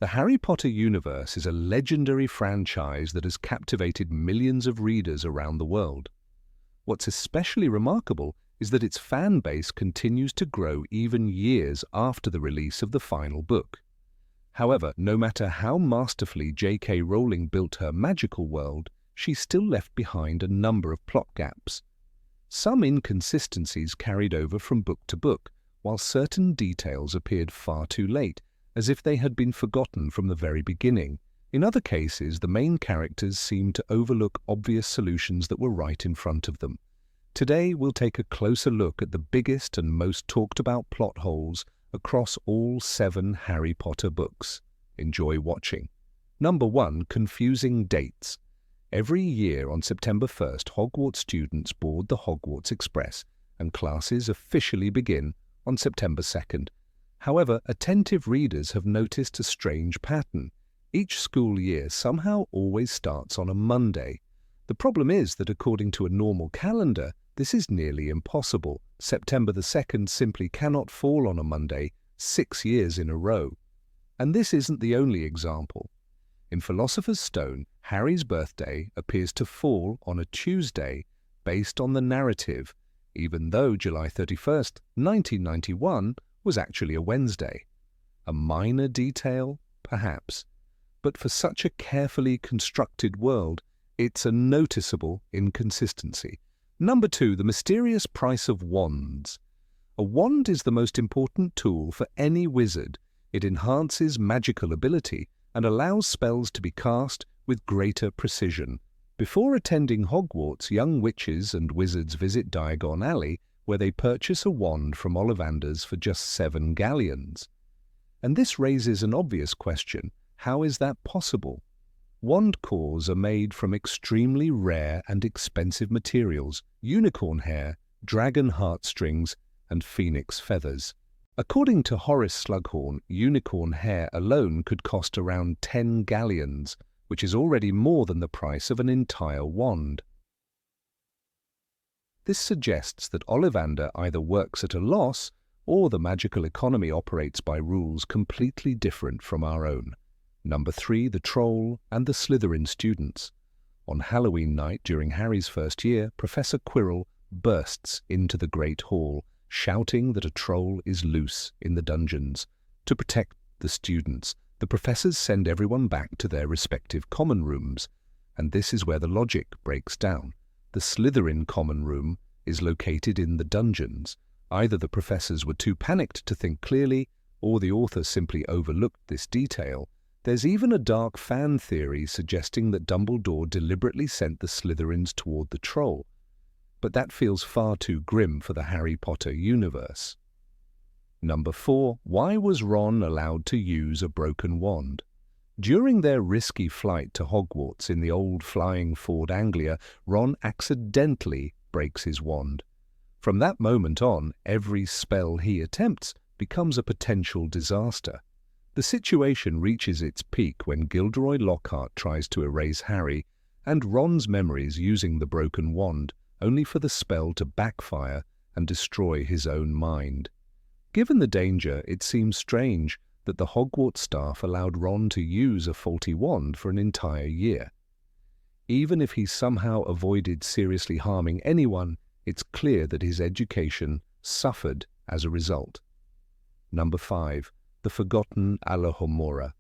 The Harry Potter universe is a legendary franchise that has captivated millions of readers around the world. What's especially remarkable is that its fan base continues to grow even years after the release of the final book. However, no matter how masterfully J.K. Rowling built her magical world, she still left behind a number of plot gaps. Some inconsistencies carried over from book to book, while certain details appeared far too late, as if they had been forgotten from the very beginning. In other cases, the main characters seemed to overlook obvious solutions that were right in front of them. Today, we'll take a closer look at the biggest and most talked about plot holes across all 7 Harry Potter books. Enjoy watching. Number 1. Confusing dates. Every year on September 1st, Hogwarts students board the Hogwarts Express, and classes officially begin on September 2nd. However, attentive readers have noticed a strange pattern. Each school year somehow always starts on a Monday. The problem is that according to a normal calendar, this is nearly impossible. September the 2nd simply cannot fall on a Monday 6 years in a row. And this isn't the only example. In Philosopher's Stone, Harry's birthday appears to fall on a Tuesday based on the narrative, even though July 31st, 1991 was actually a Wednesday. A minor detail, perhaps, but for such a carefully constructed world, it's a noticeable inconsistency. Number 2, the mysterious price of wands. A wand is the most important tool for any wizard. It enhances magical ability and allows spells to be cast with greater precision. Before attending Hogwarts, young witches and wizards visit Diagon Alley, where they purchase a wand from Ollivanders for just 7 galleons. And this raises an obvious question: how is that possible? Wand cores are made from extremely rare and expensive materials: unicorn hair, dragon heartstrings, and phoenix feathers. According to Horace Slughorn, unicorn hair alone could cost around 10 galleons, which is already more than the price of an entire wand. This suggests that Ollivander either works at a loss, or the magical economy operates by rules completely different from our own. Number 3, the Troll and the Slytherin students. On Halloween night during Harry's first year, Professor Quirrell bursts into the Great Hall, shouting that a troll is loose in the dungeons. To protect the students, the professors send everyone back to their respective common rooms, and this is where the logic breaks down. The Slytherin common room is located in the dungeons. Either the professors were too panicked to think clearly, or the author simply overlooked this detail. There's even a dark fan theory suggesting that Dumbledore deliberately sent the Slytherins toward the troll. But that feels far too grim for the Harry Potter universe. Number 4. Why was Ron allowed to use a broken wand? During their risky flight to Hogwarts in the old flying Ford Anglia, Ron accidentally breaks his wand. From that moment on, every spell he attempts becomes a potential disaster. The situation reaches its peak when Gilderoy Lockhart tries to erase Harry and Ron's memories using the broken wand, only for the spell to backfire and destroy his own mind. Given the danger, it seems strange that the Hogwarts staff allowed Ron to use a faulty wand for an entire year. Even if he somehow avoided seriously harming anyone, it's clear that his education suffered as a result. Number 5. The Forgotten Alohomora.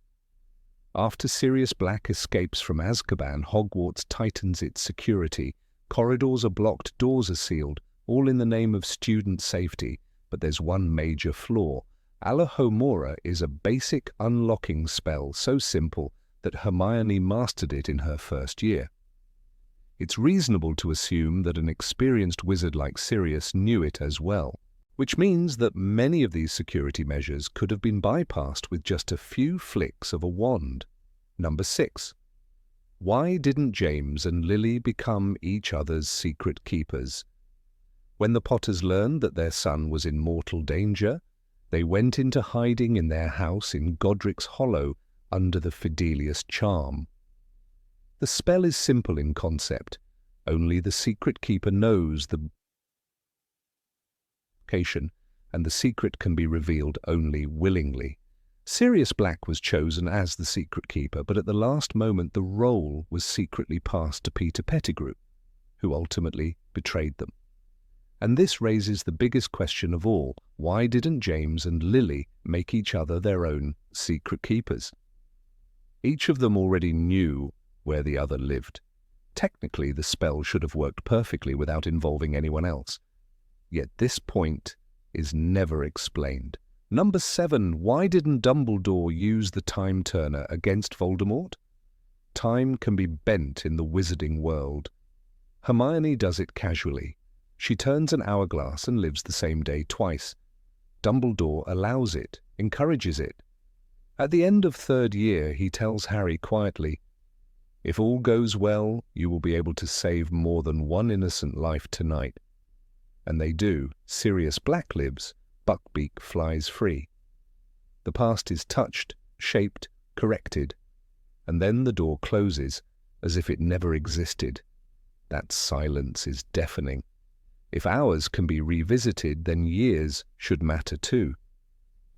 After Sirius Black escapes from Azkaban, Hogwarts tightens its security. Corridors are blocked, doors are sealed, all in the name of student safety. But there's one major flaw. Alohomora is a basic unlocking spell so simple that Hermione mastered it in her first year. It's reasonable to assume that an experienced wizard like Sirius knew it as well, which means that many of these security measures could have been bypassed with just a few flicks of a wand. Number 6. Why didn't James and Lily become each other's secret keepers? When the Potters learned that their son was in mortal danger, they went into hiding in their house in Godric's Hollow under the Fidelius charm. The spell is simple in concept. Only the secret keeper knows the location, and the secret can be revealed only willingly. Sirius Black was chosen as the secret keeper, but at the last moment the role was secretly passed to Peter Pettigrew, who ultimately betrayed them. And this raises the biggest question of all: why didn't James and Lily make each other their own secret keepers? Each of them already knew where the other lived. Technically, the spell should have worked perfectly without involving anyone else. Yet this point is never explained. Number 7. Why didn't Dumbledore use the Time Turner against Voldemort? Time can be bent in the wizarding world. Hermione does it casually. She turns an hourglass and lives the same day twice. Dumbledore allows it, encourages it. At the end of 3rd year, he tells Harry quietly, "If all goes well, you will be able to save more than one innocent life tonight." And they do. Sirius Black lives. Buckbeak flies free. The past is touched, shaped, corrected, and then the door closes as if it never existed. That silence is deafening. If hours can be revisited, then years should matter too.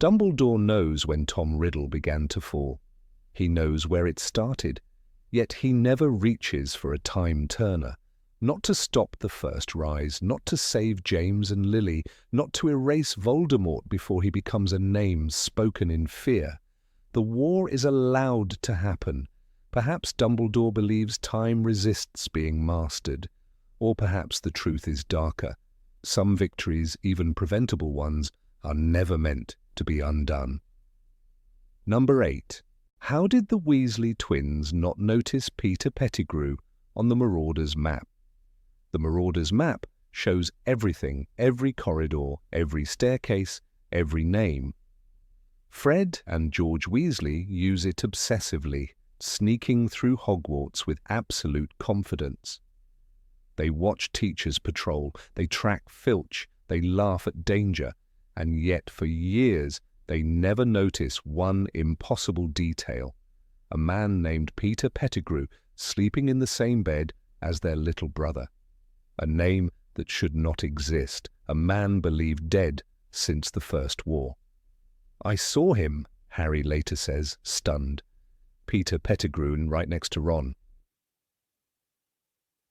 Dumbledore knows when Tom Riddle began to fall. He knows where it started, yet he never reaches for a time turner. Not to stop the first rise, not to save James and Lily, not to erase Voldemort before he becomes a name spoken in fear. The war is allowed to happen. Perhaps Dumbledore believes time resists being mastered. Or perhaps the truth is darker. Some victories, even preventable ones, are never meant to be undone. Number 8. How did the Weasley twins not notice Peter Pettigrew on the Marauders map? The Marauders map shows everything, every corridor, every staircase, every name. Fred and George Weasley use it obsessively, sneaking through Hogwarts with absolute confidence. They watch teachers patrol, they track Filch, they laugh at danger, and yet for years they never notice one impossible detail: a man named Peter Pettigrew sleeping in the same bed as their little brother. A name that should not exist, a man believed dead since the First War. "I saw him," Harry later says, stunned. Peter Pettigrew right next to Ron.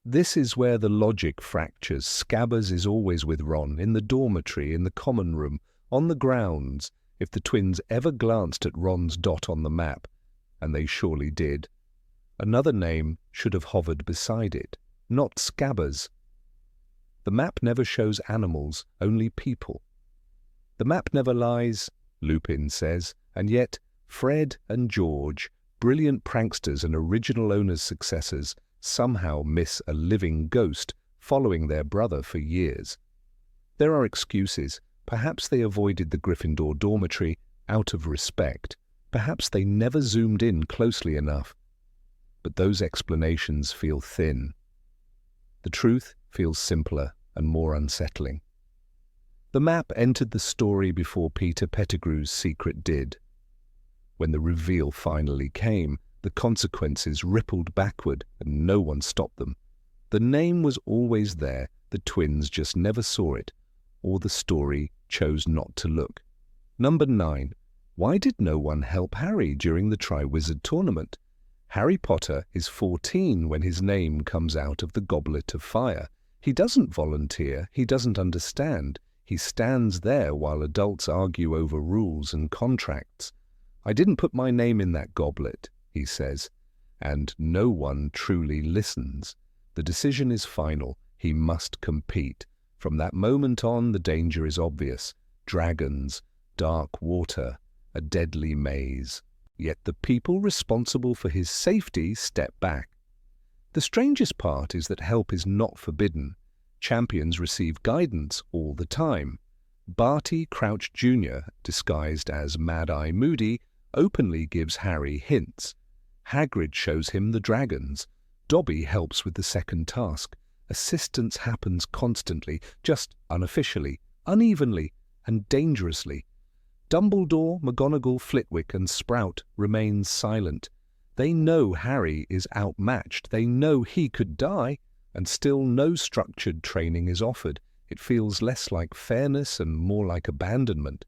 This is where the logic fractures. Scabbers is always with Ron, in the dormitory, in the common room, on the grounds. If the twins ever glanced at Ron's dot on the map, and they surely did, another name should have hovered beside it, not Scabbers. The map never shows animals, only people. The map never lies, Lupin says, and yet Fred and George, brilliant pranksters and original owner's successors, somehow miss a living ghost following their brother for years. There are excuses. Perhaps they avoided the Gryffindor dormitory out of respect. Perhaps they never zoomed in closely enough. But those explanations feel thin. The truth feels simpler and more unsettling. The map entered the story before Peter Pettigrew's secret did. When the reveal finally came, the consequences rippled backward and no one stopped them. The name was always there, the twins just never saw it, or the story chose not to look. Number 9. Why did no one help Harry during the Triwizard Tournament? Harry Potter is 14 when his name comes out of the Goblet of Fire. He doesn't volunteer, he doesn't understand. He stands there while adults argue over rules and contracts. "I didn't put my name in that goblet," he says, and no one truly listens. The decision is final. He must compete. From that moment on, the danger is obvious. Dragons, dark water, a deadly maze. Yet the people responsible for his safety step back. The strangest part is that help is not forbidden. Champions receive guidance all the time. Barty Crouch Jr., disguised as Mad-Eye Moody, openly gives Harry hints. Hagrid shows him the dragons. Dobby helps with the second task. Assistance happens constantly, just unofficially, unevenly, and dangerously. Dumbledore, McGonagall, Flitwick, and Sprout remain silent. They know Harry is outmatched. They know he could die, and still no structured training is offered. It feels less like fairness and more like abandonment.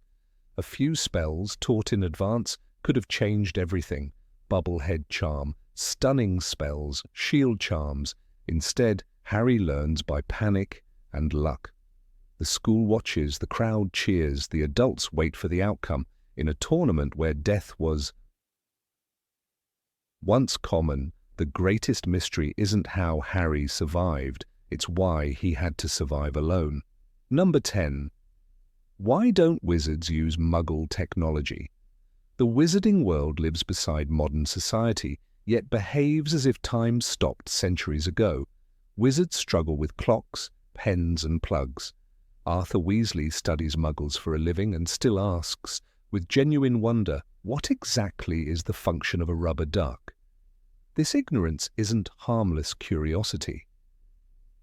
A few spells taught in advance could have changed everything. Bubblehead charm, stunning spells, shield charms. Instead, Harry learns by panic and luck. The school watches, the crowd cheers, the adults wait for the outcome in a tournament where death was once common. The greatest mystery isn't how Harry survived, it's why he had to survive alone. Number 10. Why don't wizards use Muggle technology? The wizarding world lives beside modern society, yet behaves as if time stopped centuries ago. Wizards struggle with clocks, pens and plugs. Arthur Weasley studies Muggles for a living and still asks, with genuine wonder, what exactly is the function of a rubber duck? This ignorance isn't harmless curiosity.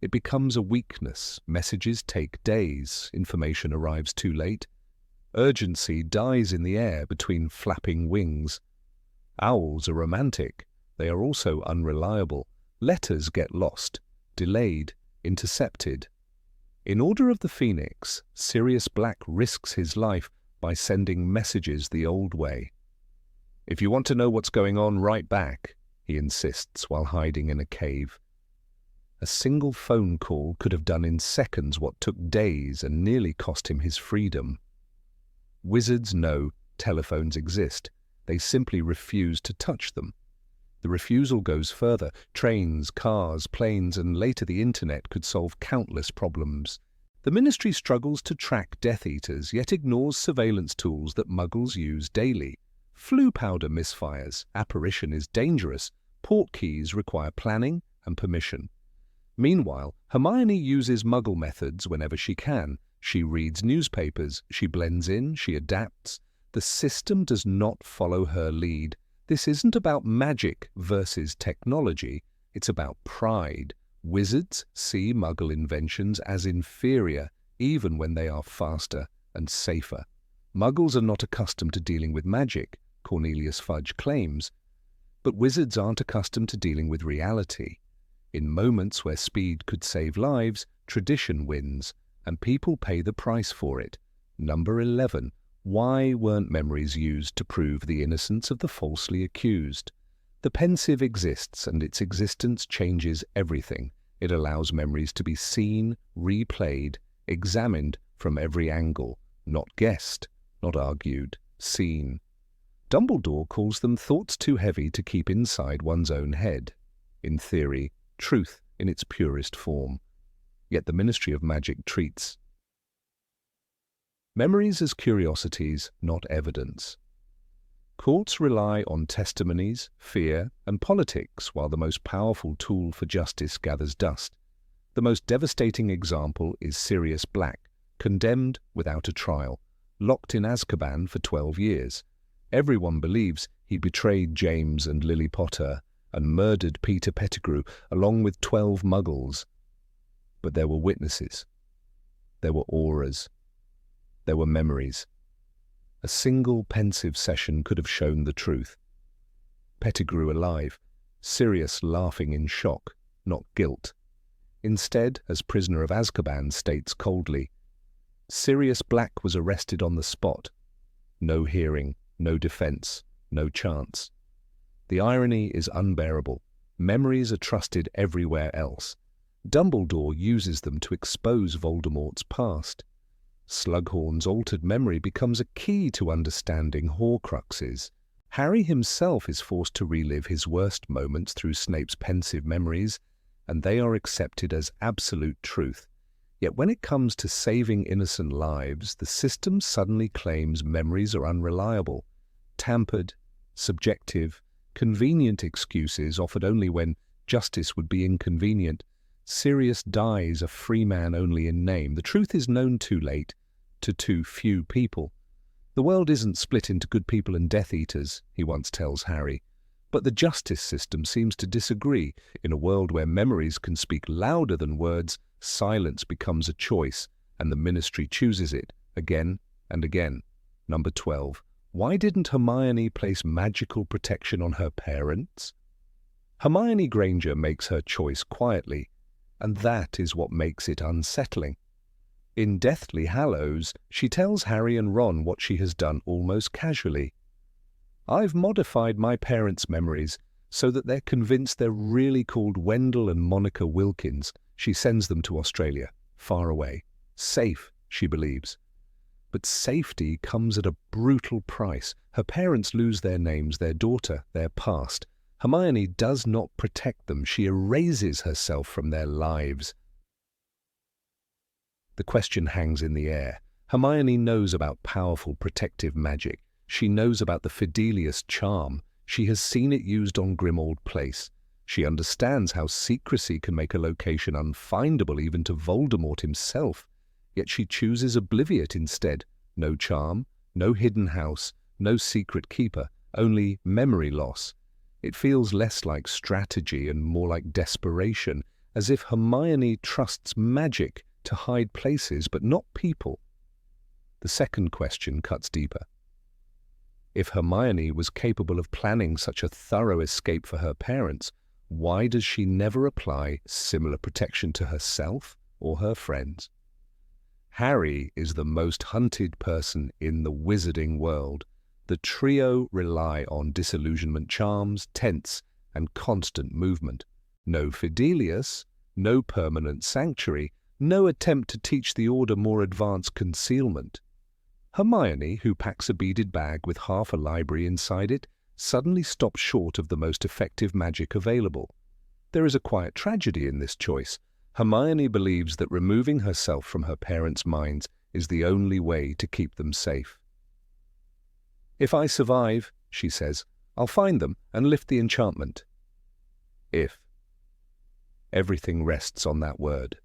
It becomes a weakness. Messages take days. Information arrives too late. Urgency dies in the air between flapping wings. Owls are romantic. They are also unreliable. Letters get lost, delayed, intercepted. In Order of the Phoenix, Sirius Black risks his life by sending messages the old way. "If you want to know what's going on, write back," he insists while hiding in a cave. A single phone call could have done in seconds what took days and nearly cost him his freedom. Wizards know telephones exist. They simply refuse to touch them. The refusal goes further. Trains, cars, planes, and later the internet could solve countless problems. The Ministry struggles to track Death Eaters, yet ignores surveillance tools that Muggles use daily. Flu powder misfires. Apparition is dangerous. Portkeys require planning and permission. Meanwhile, Hermione uses Muggle methods whenever she can. She reads newspapers, she blends in, she adapts. The system does not follow her lead. This isn't about magic versus technology, it's about pride. Wizards see Muggle inventions as inferior, even when they are faster and safer. Muggles are not accustomed to dealing with magic, Cornelius Fudge claims, but wizards aren't accustomed to dealing with reality. In moments where speed could save lives, tradition wins, and people pay the price for it. Number 11. Why weren't memories used to prove the innocence of the falsely accused? The pensive exists, and its existence changes everything. It allows memories to be seen, replayed, examined from every angle, not guessed, not argued, seen. Dumbledore calls them thoughts too heavy to keep inside one's own head. In theory, truth in its purest form. Yet the Ministry of Magic treats memories as curiosities, not evidence. Courts rely on testimonies, fear, and politics, while the most powerful tool for justice gathers dust. The most devastating example is Sirius Black, condemned without a trial, locked in Azkaban for 12 years. Everyone believes he betrayed James and Lily Potter and murdered Peter Pettigrew along with 12 Muggles. But there were witnesses. There were auras. There were memories. A single pensive session could have shown the truth. Pettigrew alive, Sirius laughing in shock, not guilt. Instead, as prisoner of Azkaban states coldly, Sirius Black was arrested on the spot. No hearing, no defense, no chance. The irony is unbearable. Memories are trusted everywhere else. Dumbledore uses them to expose Voldemort's past. Slughorn's altered memory becomes a key to understanding Horcruxes. Harry himself is forced to relive his worst moments through Snape's pensive memories, and they are accepted as absolute truth. Yet when it comes to saving innocent lives, the system suddenly claims memories are unreliable, tampered, subjective, convenient excuses offered only when justice would be inconvenient. Sirius dies a free man only in name. The truth is known too late, to too few people. The world isn't split into good people and Death Eaters, he once tells Harry. But the justice system seems to disagree. In a world where memories can speak louder than words, silence becomes a choice, and the Ministry chooses it again and again. Number 12. Why didn't Hermione place magical protection on her parents? Hermione Granger makes her choice quietly, and that is what makes it unsettling. In Deathly Hallows, she tells Harry and Ron what she has done almost casually. "I've modified my parents' memories so that they're convinced they're really called Wendell and Monica Wilkins." She sends them to Australia, far away. Safe, she believes. But safety comes at a brutal price. Her parents lose their names, their daughter, their past. Hermione does not protect them. She erases herself from their lives. The question hangs in the air. Hermione knows about powerful protective magic. She knows about the Fidelius charm. She has seen it used on Grimmauld Place. She understands how secrecy can make a location unfindable even to Voldemort himself. Yet she chooses Obliviate instead. No charm, no hidden house, no secret keeper, only memory loss. It feels less like strategy and more like desperation, as if Hermione trusts magic to hide places but not people. The second question cuts deeper. If Hermione was capable of planning such a thorough escape for her parents, why does she never apply similar protection to herself or her friends? Harry is the most hunted person in the wizarding world. The trio rely on disillusionment charms, tents, and constant movement. No Fidelius, no permanent sanctuary, no attempt to teach the Order more advanced concealment. Hermione, who packs a beaded bag with half a library inside it, suddenly stops short of the most effective magic available. There is a quiet tragedy in this choice. Hermione believes that removing herself from her parents' minds is the only way to keep them safe. "If I survive," she says, "I'll find them and lift the enchantment." If. Everything rests on that word.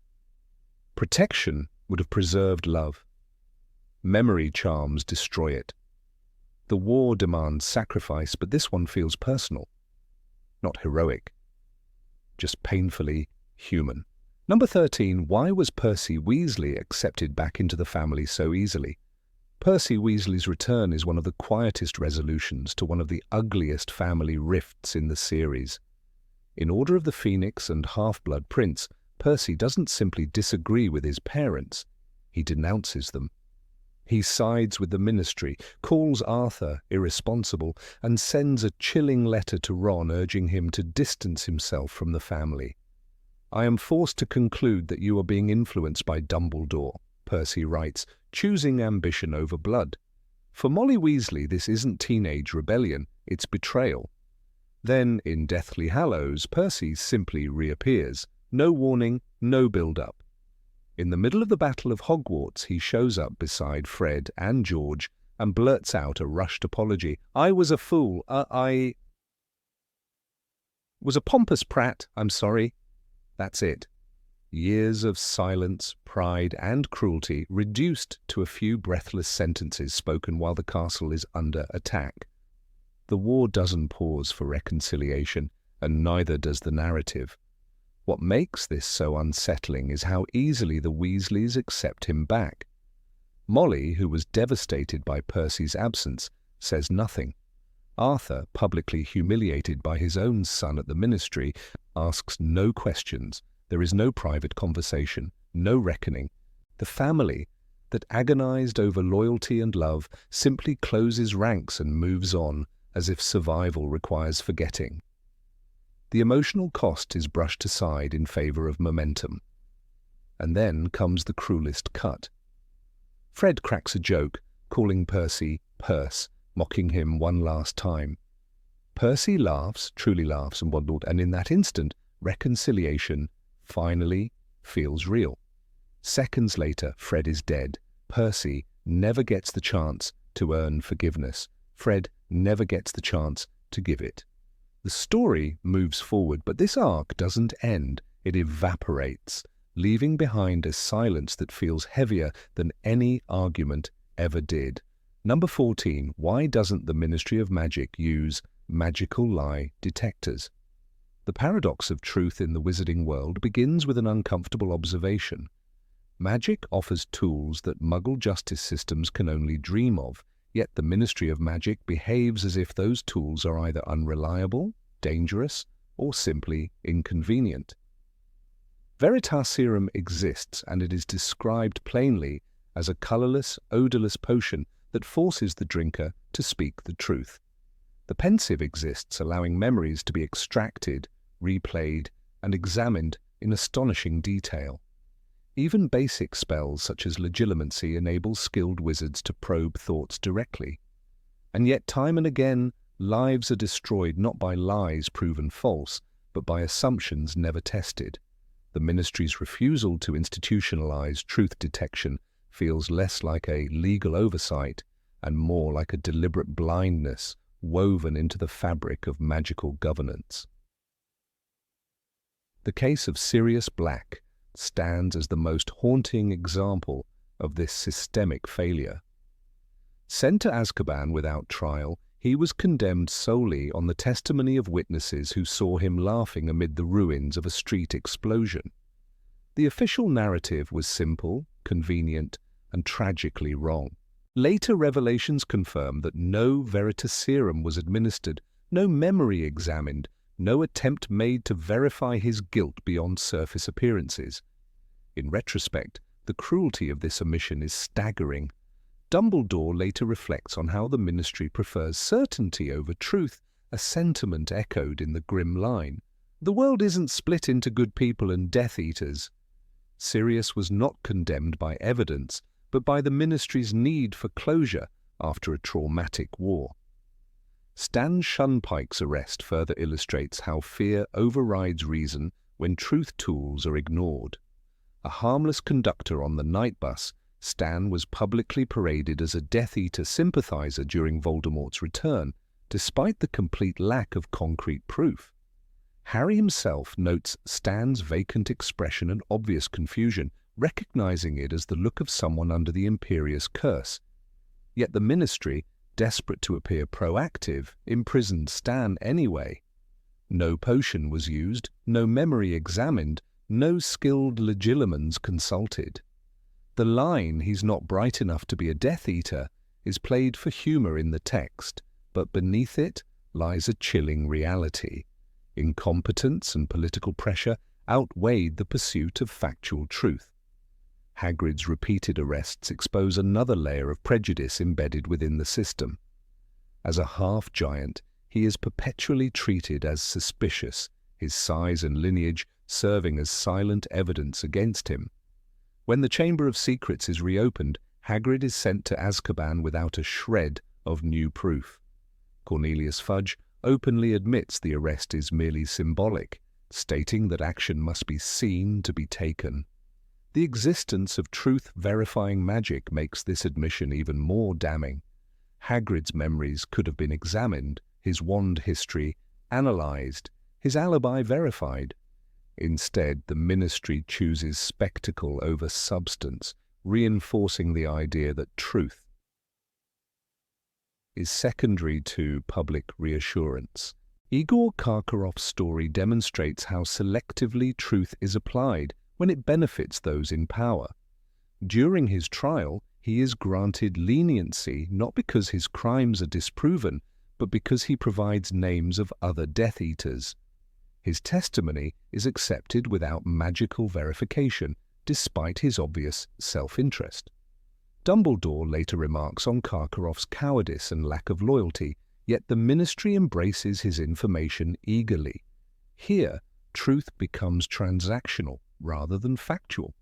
Protection would have preserved love. Memory charms destroy it. The war demands sacrifice, but this one feels personal. Not heroic. Just painfully human. Number 13. Why was Percy Weasley accepted back into the family so easily? Percy Weasley's return is one of the quietest resolutions to one of the ugliest family rifts in the series. In Order of the Phoenix and Half-Blood Prince, Percy doesn't simply disagree with his parents, he denounces them. He sides with the Ministry, calls Arthur irresponsible, and sends a chilling letter to Ron urging him to distance himself from the family. "I am forced to conclude that you are being influenced by Dumbledore," Percy writes, choosing ambition over blood. For Molly Weasley, this isn't teenage rebellion, it's betrayal. Then, in Deathly Hallows, Percy simply reappears. No warning, no build-up. In the middle of the Battle of Hogwarts, he shows up beside Fred and George and blurts out a rushed apology. "I was a fool. I was a pompous prat. I'm sorry." That's it. Years of silence, pride, and cruelty reduced to a few breathless sentences spoken while the castle is under attack. The war doesn't pause for reconciliation, and neither does the narrative. What makes this so unsettling is how easily the Weasleys accept him back. Molly, who was devastated by Percy's absence, says nothing. Arthur, publicly humiliated by his own son at the Ministry, asks no questions. There is no private conversation, no reckoning. The family, that agonized over loyalty and love, simply closes ranks and moves on, as if survival requires forgetting. The emotional cost is brushed aside in favor of momentum. And then comes the cruelest cut. Fred cracks a joke, calling Percy Perce, mocking him one last time. Percy laughs, truly laughs, and in that instant, reconciliation finally feels real. Seconds later, Fred is dead. Percy never gets the chance to earn forgiveness. Fred never gets the chance to give it. The story moves forward, but this arc doesn't end. It evaporates, leaving behind a silence that feels heavier than any argument ever did. Number 14. Why doesn't the Ministry of Magic use magical lie detectors? The paradox of truth in the wizarding world begins with an uncomfortable observation. Magic offers tools that Muggle justice systems can only dream of, yet the Ministry of Magic behaves as if those tools are either unreliable, dangerous, or simply inconvenient. Veritaserum exists, and it is described plainly as a colorless, odorless potion that forces the drinker to speak the truth. The pensive exists, allowing memories to be extracted, replayed, and examined in astonishing detail. Even basic spells such as legilimency enable skilled wizards to probe thoughts directly. And yet time and again, lives are destroyed not by lies proven false, but by assumptions never tested. The Ministry's refusal to institutionalize truth detection feels less like a legal oversight and more like a deliberate blindness woven into the fabric of magical governance. The case of Sirius Black stands as the most haunting example of this systemic failure. Sent to Azkaban without trial, he was condemned solely on the testimony of witnesses who saw him laughing amid the ruins of a street explosion. The official narrative was simple, convenient, and tragically wrong. Later revelations confirm that no veritaserum was administered, no memory examined, no attempt made to verify his guilt beyond surface appearances. In retrospect, the cruelty of this omission is staggering. Dumbledore later reflects on how the Ministry prefers certainty over truth, a sentiment echoed in the grim line, "The world isn't split into good people and Death Eaters." Sirius was not condemned by evidence, but by the Ministry's need for closure after a traumatic war. Stan Shunpike's arrest further illustrates how fear overrides reason when truth tools are ignored. A harmless conductor on the night bus, Stan was publicly paraded as a Death Eater sympathizer during Voldemort's return, despite the complete lack of concrete proof. Harry himself notes Stan's vacant expression and obvious confusion, recognizing it as the look of someone under the Imperious curse. Yet the Ministry, desperate to appear proactive, imprisoned Stan anyway. No potion was used, no memory examined, no skilled legilimens consulted. The line, "He's not bright enough to be a Death Eater," is played for humor in the text, but beneath it lies a chilling reality. Incompetence and political pressure outweighed the pursuit of factual truth. Hagrid's repeated arrests expose another layer of prejudice embedded within the system. As a half-giant, he is perpetually treated as suspicious, his size and lineage serving as silent evidence against him. When the Chamber of Secrets is reopened, Hagrid is sent to Azkaban without a shred of new proof. Cornelius Fudge openly admits the arrest is merely symbolic, stating that action must be seen to be taken. The existence of truth-verifying magic makes this admission even more damning. Hagrid's memories could have been examined, his wand history analyzed, his alibi verified. Instead, the Ministry chooses spectacle over substance, reinforcing the idea that truth is secondary to public reassurance. Igor Karkaroff's story demonstrates how selectively truth is applied when it benefits those in power. During his trial, he is granted leniency not because his crimes are disproven, but because he provides names of other Death Eaters. His testimony is accepted without magical verification, despite his obvious self-interest. Dumbledore later remarks on Karkaroff's cowardice and lack of loyalty, yet the Ministry embraces his information eagerly. Here, truth becomes transactional rather than factual.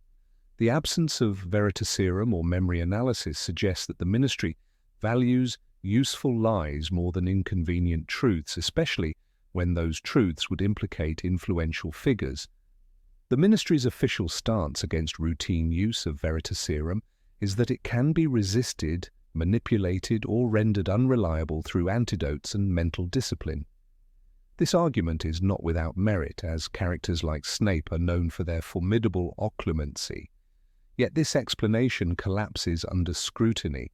The absence of veritaserum or memory analysis suggests that the Ministry values useful lies more than inconvenient truths, especially when those truths would implicate influential figures. The Ministry's official stance against routine use of veritaserum is that it can be resisted, manipulated, or rendered unreliable through antidotes and mental discipline. This argument is not without merit, as characters like Snape are known for their formidable occlumency. Yet this explanation collapses under scrutiny.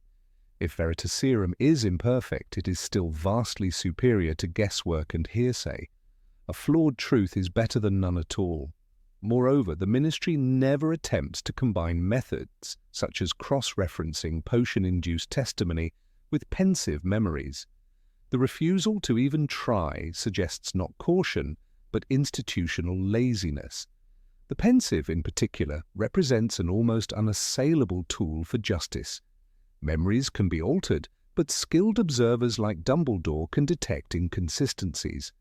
If veritaserum is imperfect, it is still vastly superior to guesswork and hearsay. A flawed truth is better than none at all. Moreover, the Ministry never attempts to combine methods, such as cross-referencing potion-induced testimony with pensive memories. The refusal to even try suggests not caution, but institutional laziness. The pensieve, in particular, represents an almost unassailable tool for justice. Memories can be altered, but skilled observers like Dumbledore can detect inconsistencies.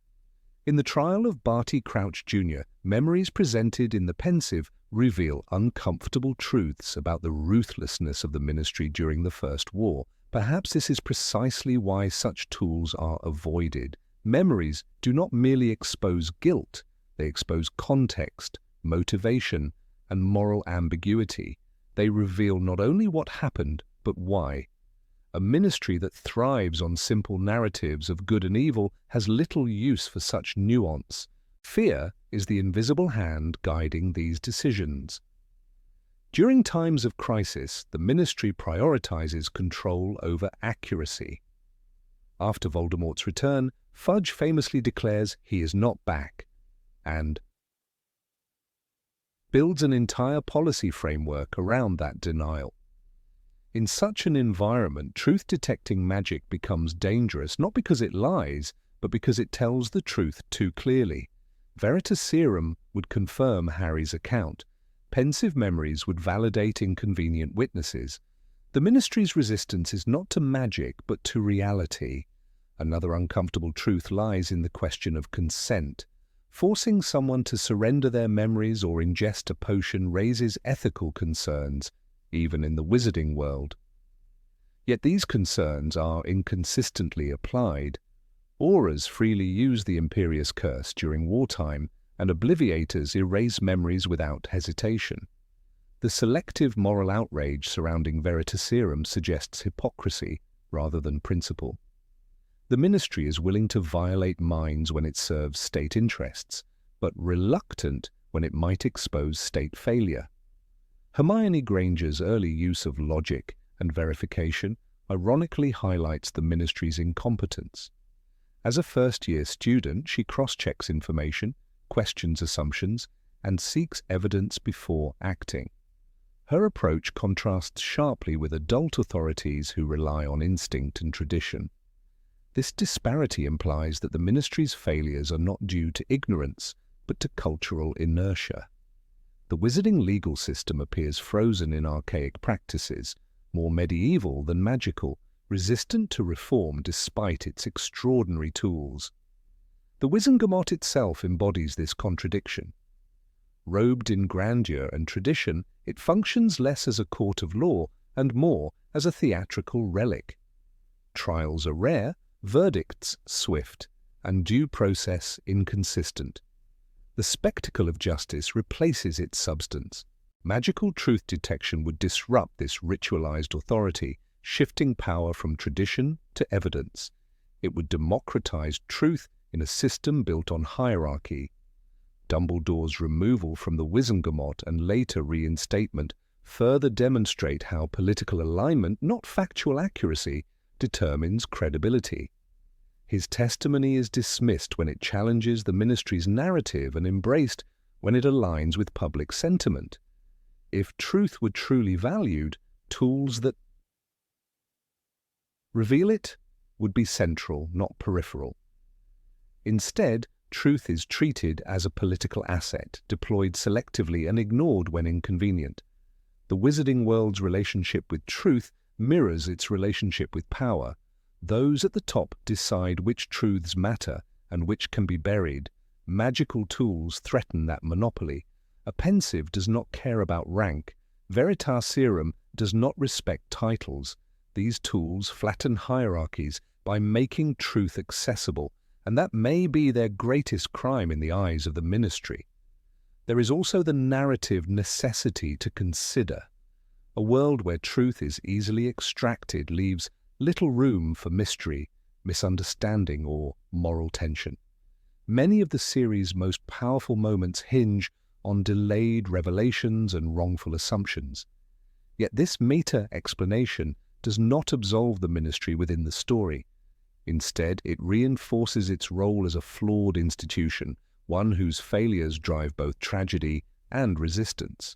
In the trial of Barty Crouch Jr., memories presented in the pensieve reveal uncomfortable truths about the ruthlessness of the Ministry during the First War. Perhaps this is precisely why such tools are avoided. Memories do not merely expose guilt, they expose context, motivation, and moral ambiguity. They reveal not only what happened, but why. A ministry that thrives on simple narratives of good and evil has little use for such nuance. Fear is the invisible hand guiding these decisions. During times of crisis, the ministry prioritizes control over accuracy. After Voldemort's return, Fudge famously declares he is not back, and builds an entire policy framework around that denial. In such an environment, truth-detecting magic becomes dangerous not because it lies, but because it tells the truth too clearly. Veritaserum would confirm Harry's account. Pensieve memories would validate inconvenient witnesses. The Ministry's resistance is not to magic, but to reality. Another uncomfortable truth lies in the question of consent. Forcing someone to surrender their memories or ingest a potion raises ethical concerns, even in the wizarding world. Yet these concerns are inconsistently applied. Aurors freely use the Imperious Curse during wartime, and Obliviators erase memories without hesitation. The selective moral outrage surrounding Veritaserum suggests hypocrisy rather than principle. The Ministry is willing to violate minds when it serves state interests, but reluctant when it might expose state failure. Hermione Granger's early use of logic and verification ironically highlights the Ministry's incompetence. As a first-year student, she cross-checks information, questions assumptions, and seeks evidence before acting. Her approach contrasts sharply with adult authorities who rely on instinct and tradition. This disparity implies that the Ministry's failures are not due to ignorance, but to cultural inertia. The wizarding legal system appears frozen in archaic practices, more medieval than magical, resistant to reform despite its extraordinary tools. The Wizengamot itself embodies this contradiction. Robed in grandeur and tradition, it functions less as a court of law and more as a theatrical relic. Trials are rare, verdicts swift, and due process inconsistent. The spectacle of justice replaces its substance. Magical truth detection would disrupt this ritualized authority, shifting power from tradition to evidence. It would democratize truth in a system built on hierarchy. Dumbledore's removal from the Wizengamot and later reinstatement further demonstrate how political alignment, not factual accuracy, determines credibility. His testimony is dismissed when it challenges the Ministry's narrative and embraced when it aligns with public sentiment. If truth were truly valued, tools that reveal it would be central, not peripheral. Instead, truth is treated as a political asset, deployed selectively and ignored when inconvenient. The wizarding world's relationship with truth mirrors its relationship with power. Those at the top decide which truths matter and which can be buried. Magical tools threaten that monopoly. A pensieve does not care about rank. Veritaserum does not respect titles. These tools flatten hierarchies by making truth accessible, and that may be their greatest crime in the eyes of the Ministry. There is also the narrative necessity to consider. A world where truth is easily extracted leaves little room for mystery, misunderstanding, or moral tension. Many of the series' most powerful moments hinge on delayed revelations and wrongful assumptions. Yet this meta-explanation does not absolve the Ministry within the story. Instead, it reinforces its role as a flawed institution, one whose failures drive both tragedy and resistance.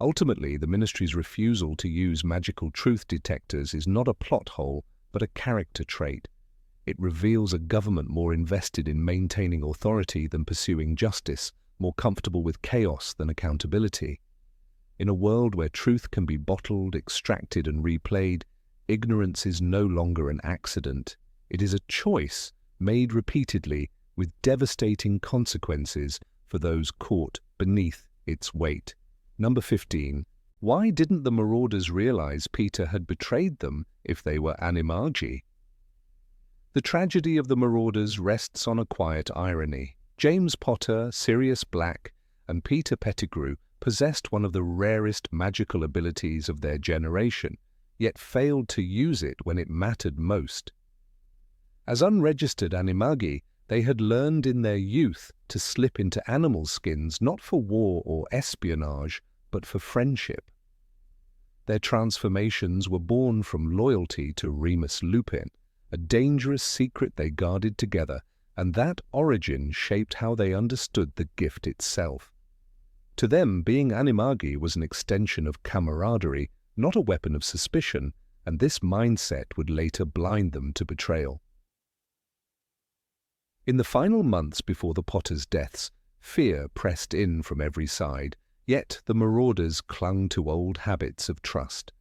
Ultimately, the Ministry's refusal to use magical truth detectors is not a plot hole, but a character trait. It reveals a government more invested in maintaining authority than pursuing justice, more comfortable with chaos than accountability. In a world where truth can be bottled, extracted, and replayed, ignorance is no longer an accident. It is a choice made repeatedly with devastating consequences for those caught beneath its weight. Number 15. Why didn't the Marauders realize Peter had betrayed them if they were animagi? The tragedy of the Marauders rests on a quiet irony. James Potter, Sirius Black, and Peter Pettigrew possessed one of the rarest magical abilities of their generation, yet failed to use it when it mattered most. As unregistered animagi, they had learned in their youth to slip into animal skins not for war or espionage, but for friendship. Their transformations were born from loyalty to Remus Lupin, a dangerous secret they guarded together, and that origin shaped how they understood the gift itself. To them, being animagi was an extension of camaraderie, not a weapon of suspicion, and this mindset would later blind them to betrayal. In the final months before the Potters' deaths, fear pressed in from every side, yet the Marauders clung to old habits of trust.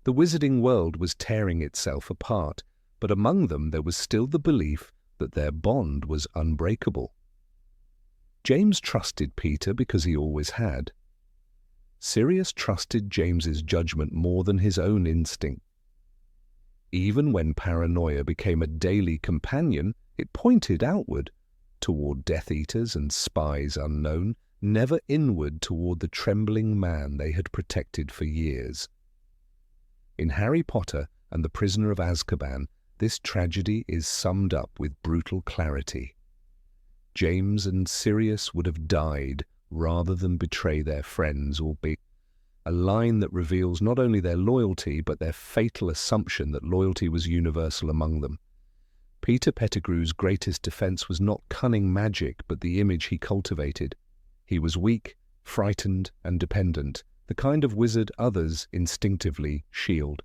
The wizarding world was tearing itself apart, but among them there was still the belief that their bond was unbreakable. James trusted Peter because he always had. Sirius trusted James's judgment more than his own instinct. Even when paranoia became a daily companion, it pointed outward, toward Death Eaters and spies unknown, never inward toward the trembling man they had protected for years. In Harry Potter and the Prisoner of Azkaban, this tragedy is summed up with brutal clarity. James and Sirius would have died rather than betray their friends or be a line that reveals not only their loyalty but their fatal assumption that loyalty was universal among them. Peter Pettigrew's greatest defense was not cunning magic but the image he cultivated. He was weak, frightened, and dependent, the kind of wizard others instinctively shield.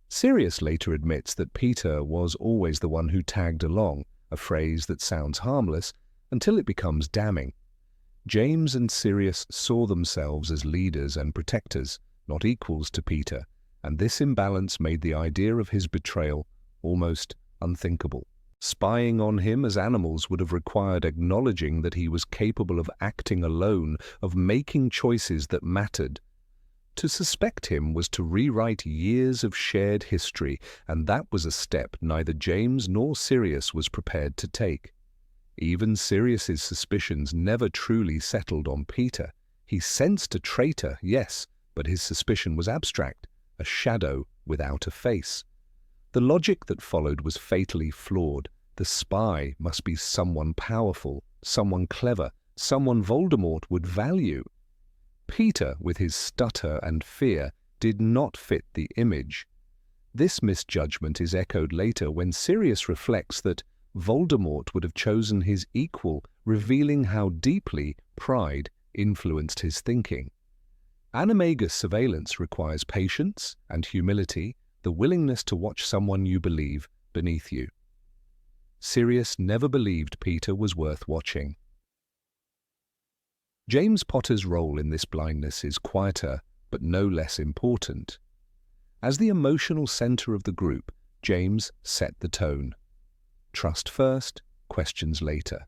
Sirius later admits that Peter was always the one who tagged along, a phrase that sounds harmless until it becomes damning. James and Sirius saw themselves as leaders and protectors, not equals to Peter, and this imbalance made the idea of his betrayal almost unthinkable. Spying on him as animals would have required acknowledging that he was capable of acting alone, of making choices that mattered. To suspect him was to rewrite years of shared history, and that was a step neither James nor Sirius was prepared to take. Even Sirius's suspicions never truly settled on Peter. He sensed a traitor, yes, but his suspicion was abstract, a shadow without a face. The logic that followed was fatally flawed. The spy must be someone powerful, someone clever, someone Voldemort would value. Peter, with his stutter and fear, did not fit the image. This misjudgment is echoed later when Sirius reflects that Voldemort would have chosen his equal, revealing how deeply pride influenced his thinking. Animagus surveillance requires patience and humility, the willingness to watch someone you believe beneath you. Sirius never believed Peter was worth watching. James Potter's role in this blindness is quieter, but no less important. As the emotional center of the group, James set the tone. Trust first, questions later.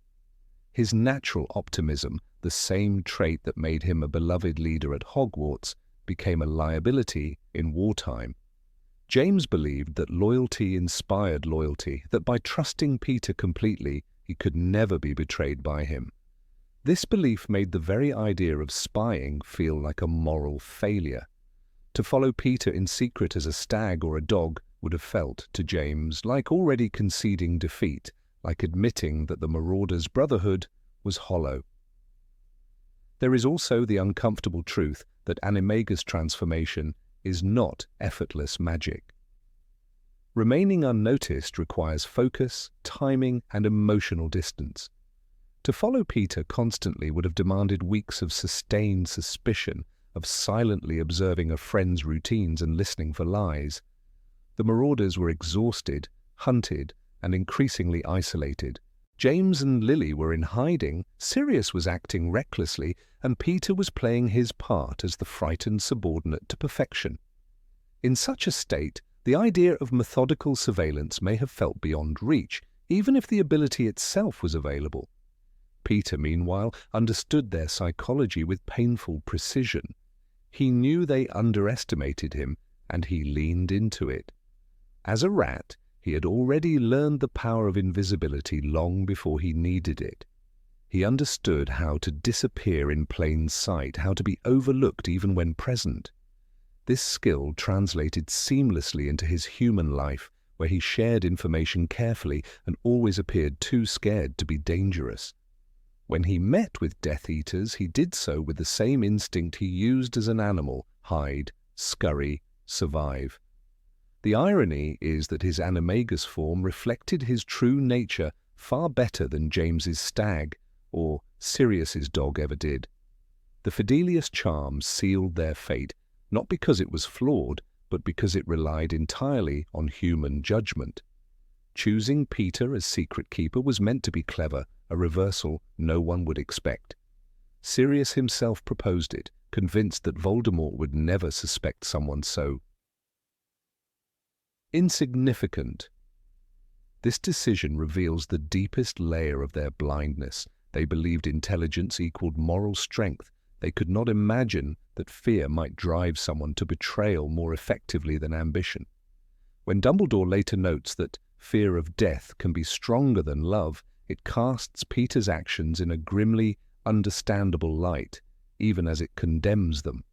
His natural optimism, the same trait that made him a beloved leader at Hogwarts, became a liability in wartime. James believed that loyalty inspired loyalty, that by trusting Peter completely, he could never be betrayed by him. This belief made the very idea of spying feel like a moral failure. To follow Peter in secret as a stag or a dog would have felt, to James, like already conceding defeat, like admitting that the Marauders' brotherhood was hollow. There is also the uncomfortable truth that Animagus transformation is not effortless magic. Remaining unnoticed requires focus, timing, and emotional distance. To follow Peter constantly would have demanded weeks of sustained suspicion, of silently observing a friend's routines and listening for lies. The Marauders were exhausted, hunted, and increasingly isolated. James and Lily were in hiding, Sirius was acting recklessly, and Peter was playing his part as the frightened subordinate to perfection. In such a state, the idea of methodical surveillance may have felt beyond reach, even if the ability itself was available. Peter, meanwhile, understood their psychology with painful precision. He knew they underestimated him, and he leaned into it. As a rat, he had already learned the power of invisibility long before he needed it. He understood how to disappear in plain sight, how to be overlooked even when present. This skill translated seamlessly into his human life, where he shared information carefully and always appeared too scared to be dangerous. When he met with Death Eaters, he did so with the same instinct he used as an animal: hide, scurry, survive. The irony is that his animagus form reflected his true nature far better than James's stag or Sirius's dog ever did. The Fidelius charm sealed their fate, not because it was flawed, but because it relied entirely on human judgment. Choosing Peter as secret keeper was meant to be clever, a reversal no one would expect. Sirius himself proposed it, convinced that Voldemort would never suspect someone so insignificant. This decision reveals the deepest layer of their blindness. They believed intelligence equaled moral strength. They could not imagine that fear might drive someone to betrayal more effectively than ambition. When Dumbledore later notes that fear of death can be stronger than love, it casts Peter's actions in a grimly understandable light, even as it condemns them.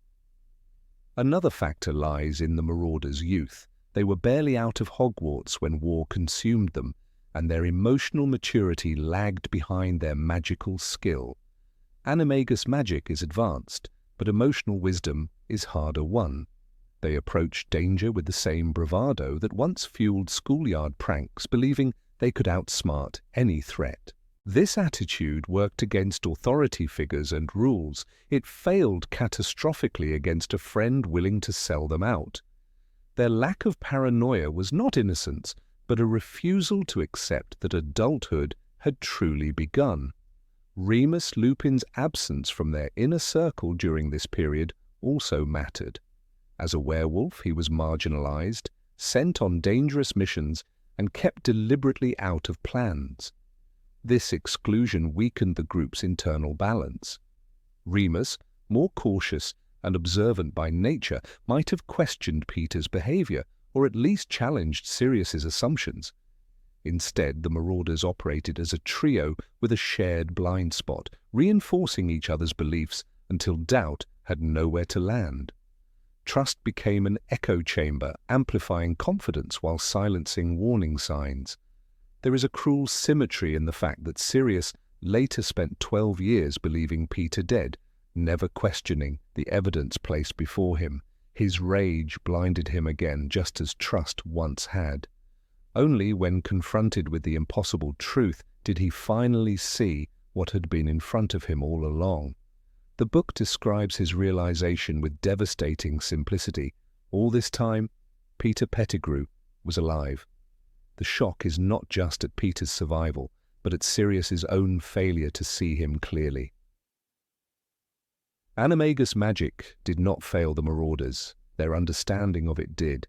Another factor lies in the Marauders' youth. They were barely out of Hogwarts when war consumed them, and their emotional maturity lagged behind their magical skill. Animagus magic is advanced, but emotional wisdom is harder won. They approached danger with the same bravado that once fueled schoolyard pranks, believing they could outsmart any threat. This attitude worked against authority figures and rules. It failed catastrophically against a friend willing to sell them out. Their lack of paranoia was not innocence, but a refusal to accept that adulthood had truly begun. Remus Lupin's absence from their inner circle during this period also mattered. As a werewolf, he was marginalized, sent on dangerous missions, and kept deliberately out of plans. This exclusion weakened the group's internal balance. Remus, more cautious and observant by nature, might have questioned Peter's behavior, or at least challenged Sirius's assumptions. Instead, the Marauders operated as a trio with a shared blind spot, reinforcing each other's beliefs until doubt had nowhere to land. Trust became an echo chamber, amplifying confidence while silencing warning signs. There is a cruel symmetry in the fact that Sirius later spent 12 years believing Peter dead, never questioning the evidence placed before him. His rage blinded him again, just as trust once had. Only when confronted with the impossible truth did he finally see what had been in front of him all along. The book describes his realization with devastating simplicity. All this time, Peter Pettigrew was alive. The shock is not just at Peter's survival, but at Sirius's own failure to see him clearly. Animagus magic did not fail the Marauders. Their understanding of it did.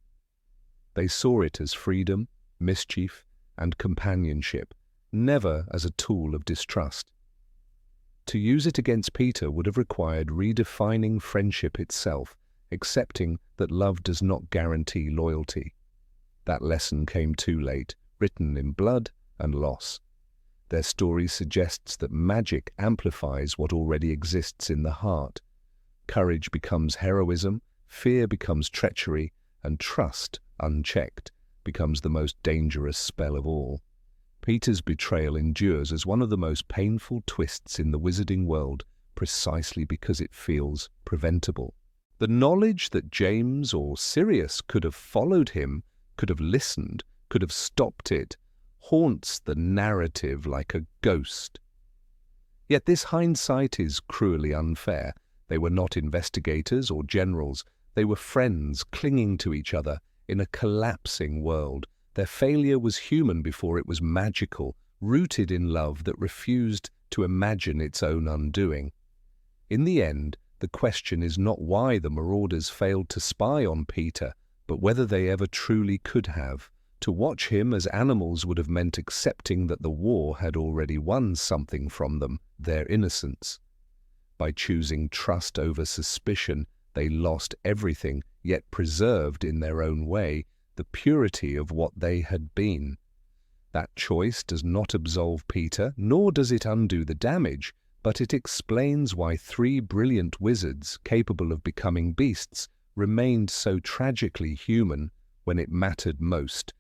They saw it as freedom, mischief, and companionship, never as a tool of distrust. To use it against Peter would have required redefining friendship itself, accepting that love does not guarantee loyalty. That lesson came too late, written in blood and loss. Their story suggests that magic amplifies what already exists in the heart. Courage becomes heroism, fear becomes treachery, and trust, unchecked, becomes the most dangerous spell of all. Peter's betrayal endures as one of the most painful twists in the wizarding world precisely because it feels preventable. The knowledge that James or Sirius could have followed him, could have listened, could have stopped it, haunts the narrative like a ghost. Yet this hindsight is cruelly unfair. They were not investigators or generals. They were friends clinging to each other in a collapsing world. Their failure was human before it was magical, rooted in love that refused to imagine its own undoing. In the end, the question is not why the Marauders failed to spy on Peter, but whether they ever truly could have. To watch him as animals would have meant accepting that the war had already won something from them, their innocence. By choosing trust over suspicion, they lost everything, yet preserved in their own way the purity of what they had been. That choice does not absolve Peter, nor does it undo the damage, but it explains why 3 brilliant wizards capable of becoming beasts remained so tragically human when it mattered most,